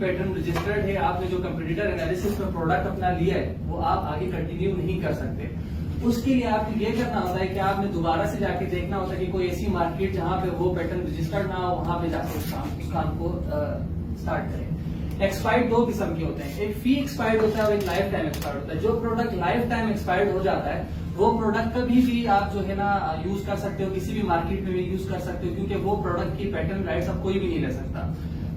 Pattern registered है, आपने जो कंपटीटर एनालिसिस में प्रोडक्ट अपना लिया है वो आप आगे कंटिन्यू नहीं कर सकते। उसके लिए आपको ये करना होता है कि आपने दोबारा से जाके देखना होता है कि कोई ऐसी मार्केट जहां पे वो पैटर्न रजिस्टर्ड ना हो, वहां पे जाके उस काम को स्टार्ट करें। एक्सपायर्ड दो किस्म के होते हैं, एक फी एक्सपायर्ड होता है और एक लाइफ टाइम एक्सपायर्ड होता है। जो प्रोडक्ट लाइफ टाइम एक्सपायर्ड हो जाता है वो प्रोडक्ट कभी भी आप जो है ना यूज कर सकते हो, किसी भी मार्केट में भी यूज कर सकते हो, क्योंकि वो प्रोडक्ट की पैटर्न राइट्स अब कोई भी नहीं ले सकता।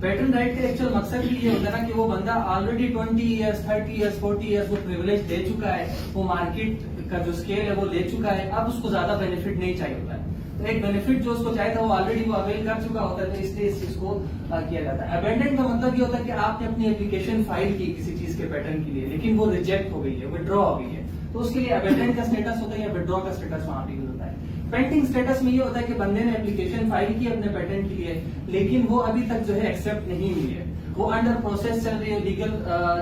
पैटर्न राइट का एक्चुअल मकसद भी ये होता है ना कि वो बंदा ऑलरेडी 20 ईयर्स 30 ईयर्स 40 ईयर्स वो प्रिविलेज ले चुका है, वो मार्केट का जो स्केल है वो ले चुका है, अब उसको ज्यादा बेनिफिट नहीं चाहिए होता है। तो एक बेनिफिट जो उसको चाहिए था वो ऑलरेडी वो अवेल कर चुका होता है, तो इसलिए इस चीज को किया जाता है। अबेंडन का मतलब ये होता है कि आपने अपनी एप्लीकेशन फाइल की किसी चीज के पैटर्न के लिए, लेकिन वो रिजेक्ट हो गई है, विड्रॉ हो गई है, तो उसके लिए अबेंडन का स्टेटस होता है या विड्रॉ का स्टेटस वहां पे यूज होता है। पेंडिंग स्टेटस में ये होता है कि बंदे ने एप्लीकेशन फाइल की अपने पैटर्न के लिए, लेकिन वो अभी तक जो है एक्सेप्ट नहीं हुई है, वो अंडर प्रोसेस चल रही है, लीगल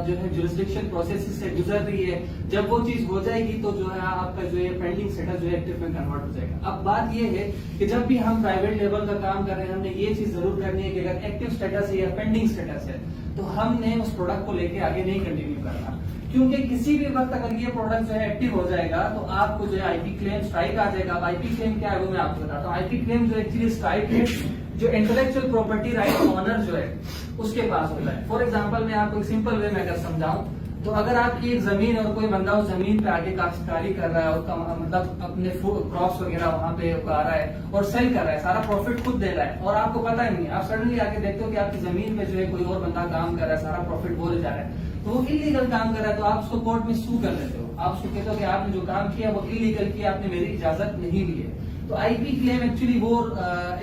जो है जुरिस्डिक्शन प्रोसेस से गुजर रही है। जब वो चीज हो जाएगी तो जो है आपका जो है पेंडिंग स्टेटस जो है एक्टिव में कन्वर्ट हो जाएगा। अब बात ये है कि जब भी हम प्राइवेट लेवल का काम कर रहे हैं, हमने ये चीज जरूर करनी है कि अगर एक्टिव स्टेटस है या पेंडिंग स्टेटस है तो हमने उस प्रोडक्ट को लेके आगे नहीं कंटिन्यू करना, क्योंकि किसी भी वक्त अगर ये प्रोडक्ट जो है एक्टिव हो जाएगा तो आपको जो है आईपी क्लेम स्ट्राइक आ जाएगा। अब आईपी क्लेम क्या है वो मैं आपको बताता हूँ। आईपी क्लेम जो एक्चुअली स्ट्राइक है जो इंटेलेक्चुअल प्रॉपर्टी राइट ऑनर जो है उसके पास होता है। फॉर एग्जाम्पल मैं आपको एक सिंपल वे में अगर समझाऊं तो अगर आपकी एक जमीन है और कोई बंदा उस जमीन पे आके काश्तकारी कर रहा है, उसका मतलब अपने क्रॉप्स वगैरह वहां पे उगा रहा है और सेल कर रहा है, सारा प्रॉफिट खुद दे रहा है और आपको पता ही नहीं है, आप सडनली आके देखते हो कि आपकी जमीन पे जो है कोई और बंदा काम कर रहा है, सारा प्रॉफिट वो ले जा रहा है, तो वो इलीगल काम कर रहा है, तो आप उसको कोर्ट में सू कर लेते हो। आप उसको कहते हो कि आपने जो काम किया वो इलीगल किया, आपने मेरी इजाजत नहीं ली है। तो आईपी क्लेम एक्चुअली वो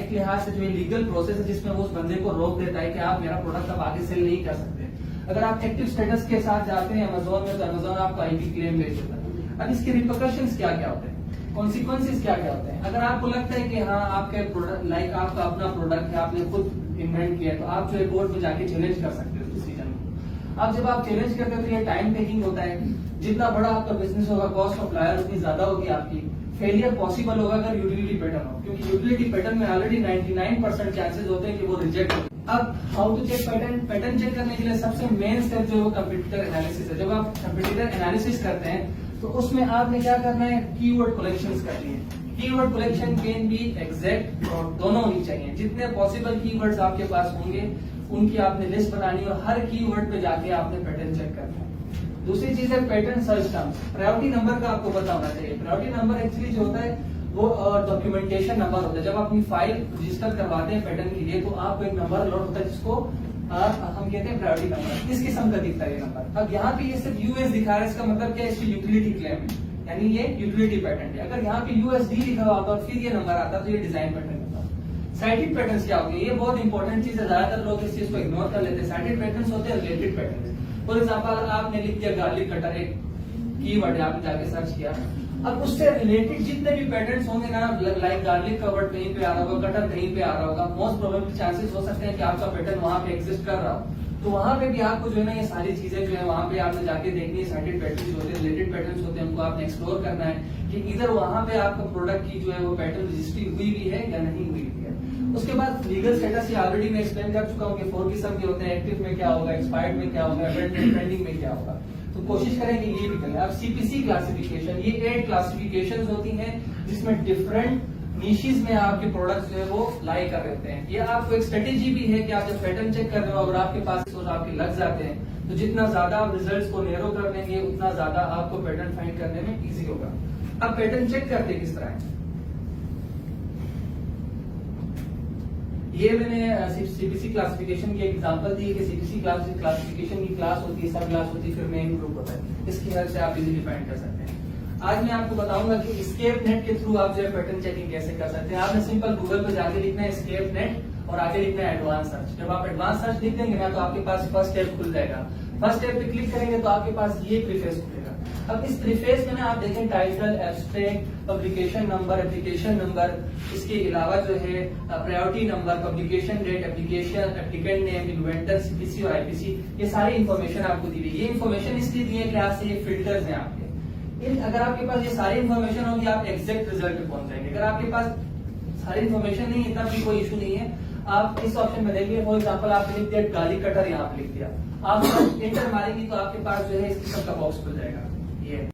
एक लिहाज से जो है लीगल प्रोसेस है जिसमें वो उस बंदे को रोक देता है कि आप मेरा प्रोडक्ट अब आगे सेल नहीं कर सकते। अगर आप एक्टिव स्टेटस के साथ जाते हैं अमेजोन में तो अमेजोन आपको आईपी क्लेम भेज देता है। अब इसके रिपोर्टेशंस क्या क्या होते हैं, कॉन्सिक्वेंसेस क्या क्या होते हैं। अगर आपको लगता है कि हाँ आपके प्रोडक्ट लाइक आपका अपना प्रोडक्ट है, आपने खुद इन्वेंट किया है, तो आप जो है कोर्ट में जाके चैलेंज कर सकते हो डिसीजन को। अब जब आप चैलेंज करते हो तो ये टाइम टेकिंग होता है, जितना बड़ा आपका बिजनेस होगा कॉस्ट ऑफ लायर उतनी ज्यादा होगी आपकी। फेलियर पॉसिबल होगा अगर यूटिलिटी पैटर्न हो, क्योंकि यूटिलिटी पैटर्न में ऑलरेडी 99% चांसेस होते हैं कि वो रिजेक्ट हो। अब how to check pattern, pattern check करने के लिए सबसे मेन स्टेप जो है वो कंप्यूटर एनालिसिस है। जब आप कंप्यूटर एनालिसिस करते हैं तो उसमें आपने क्या करना है, कीवर्ड कलेक्शंस करनी है। Keyword collection can be exact और दोनों होनी चाहिए। जितने पॉसिबल कीवर्ड्स आपके पास होंगे उनकी आपने लिस्ट बनानी और हर कीवर्ड पे जाके आपने पैटर्न चेक करना है। दूसरी चीज है pattern search terms. Priority number का आपको पता होना चाहिए। प्रायोरिटी नंबर एक्चुअली जो होता है वो डॉक्यूमेंटेशन नंबर होता है। जब अपनी फाइल रजिस्टर करवाते हैं पैटर्न के लिए तो आपको एक नंबर अलॉट होता है जिसको हम कहते हैं प्रायोरिटी नंबर। इस किस्म का दिखता है ये नंबर। अब यहाँ पे ये सिर्फ यूएस दिखा रहा है, इसका मतलब क्या है, इसकी यूटिलिटी क्लेम है, यानी ये यूटिलिटी पैटर्न है। अगर यहाँ पे यूएसडी लिखा हुआ होता और फिर ये नंबर आता तो ये डिजाइन पैटर्न होता। साइटेड पैटर्न्स क्या होंगे, ये बहुत इंपॉर्टेंट चीज है, ज्यादातर लोग इस चीज को इग्नोर कर लेते हैं। साइटेड पैटर्न्स होते हैं रिलेटेड पैटर्न। फॉर एग्जाम्पल आपने लिख दिया गार्लिक कटर, एक कीवर्ड है, आपने जाके सर्च किया, अब उससे रिलेटेड जितने भी पैटर्न्स होंगे ना, लाइक गार्लिक का वर्ड कहीं पे आ रहा होगा, कटर कहीं पे आ रहा होगा, मोस्ट प्रोबेबली चांसेस हो सकते हैं कि आपका पैटर्न वहां पे एग्जिस्ट कर रहा हो। तो वहां पे भी आपको जो है ना ये सारी चीजें जो है वहां पे आपने जाके देखनी है। साइटेड पैटर्न्स होते हैं, रिलेटेड पैटर्न्स होते हैं, उनको आपने एक्सप्लोर करना है कि इधर वहां पे आपका प्रोडक्ट की जो है वो पैटर्न रजिस्ट्री हुई भी है या नहीं हुई भी है। उसके बाद लीगल स्टेटस ये ऑलरेडी मैं एक्सप्लेन कर चुका हूँ कि 4 किस्म के होते हैं। एक्टिव में क्या होगा, एक्सपायर्ड में क्या होगा, पेंडिंग में क्या होगा, तो कोशिश करेंगे ये भी करें। अब सीपीसी क्लासिफिकेशन, ये 8 क्लासिफिकेशन होती हैं जिसमें डिफरेंट नीशीज में आपके प्रोडक्ट्स जो है वो लाई कर रहते हैं। ये आपको एक स्ट्रेटेजी भी है कि आप जब पैटर्न चेक कर रहे हो अगर आपके पास सोच आपके लग जाते हैं तो जितना ज्यादा आप रिजल्ट्स को नैरो कर लेंगे उतना ज्यादा आपको पैटर्न फाइंड करने में इजी होगा। अब पैटर्न चेक करते किस तरह है, ये मैंने सीपीसी क्लासिफिकेशन की एग्जांपल दी कि सीपीसी क्लासिफिकेशन की क्लास होती है, सब क्लास होती है, फिर मेन ग्रुप होता है। इसकी हेल्प से आप इजीली फाइंड कर सकते हैं। आज मैं आपको बताऊंगा कि स्केप नेट के थ्रू आप जो है पैटर्न चेकिंग कैसे कर सकते हैं। आपने सिंपल गूगल पे जाके लिखना है स्केप नेट और आगे लिखना है एडवांस सर्च। जब आप एडवांस सर्च लिख देंगे ना तो आपके पास फर्स्ट टैब खुल जाएगा। फर्स्ट टैब पे क्लिक करेंगे तो आपके पास ये प्रीफेस खुलेगा। अब इस प्रीफेस में ना आप देखें टाइटल, एब्स्ट्रैक्ट, पब्लिकेशन नंबर, इसके अलावा जो है priority number, publication date, application, applicant name, inventor, CPC और आईपीसी, ये सारी इन्फॉर्मेशन आपको दी गई। ये इन्फॉर्मेशन इसलिए दी है कि आपसे ये फिल्टर्स हैं आपके। अगर आपके पास ये सारी इन्फॉर्मेशन होगी आप एग्जैक्ट रिजल्ट पे पहुंच जाएंगे। अगर आपके पास सारी इन्फॉर्मेशन नहीं है तब भी कोई इशू नहीं है, आप इस ऑप्शन में देखिए, फॉर एग्जाम्पल आपने लिख दिया गार्लिक कटर, यहाँ पे लिख दिया, आप इंटर मारेंगे तो आपके पास जो है इस किस्म का बॉक्स खुल जाएगा। ये